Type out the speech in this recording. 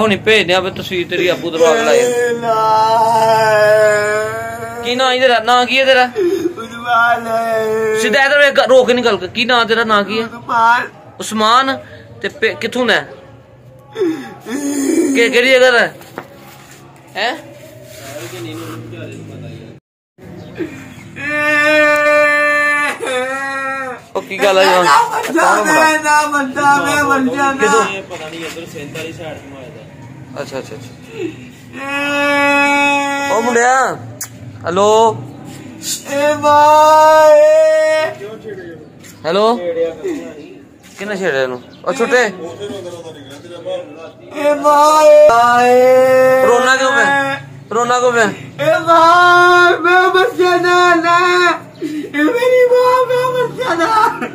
ਹੁਣੀ ਭੇਜਦੇ ਆ ਤਸਵੀਰ ਤੇਰੀ ਆਪੂ ਦਰਵਾਜ਼ ਲਾਈ ਕੀ ਨਾਂ ਤੇਰਾ ਨਾਂ ਕੀ ਹੈ ਤੇਰਾ ਸਿੱਧਾ ਇਧਰ ਰੋਕ ਕੇ ਨਿਕਲ ਕੀ ਨਾਂ ਤੇਰਾ ਨਾਂ ਕੀ ਹੈ ਉਸਮਾਨ ਤੇ ਕਿੱਥੋਂ ਦਾ ਕਿਹੜੀ ਜਗ੍ਹਾ ਦਾ ਹੈ ਉਹ ਕੀ ਗੱਲ ਹੈ ਅੱਛਾ ਅੱਛਾ ਉਹ ਮੁੰਡਿਆ ਹੈਲੋ ਹੈਲੋ ਕਿੰਨਾ ਛੇੜਿਆ ਇਹਨੂੰ ਉਹ ਛੋਟੇ ਰੋਣਾ ਕਿਉਂ ਪਿਆ ਰੋਣਾ ਕਿਉਂ ਪਿਆ ਮੈਂ ਬੱਚਾ ਨਾ ਮੇਰੀ ਮਾਂ ਮੈਂ ਬੱਚਾ ਨਾ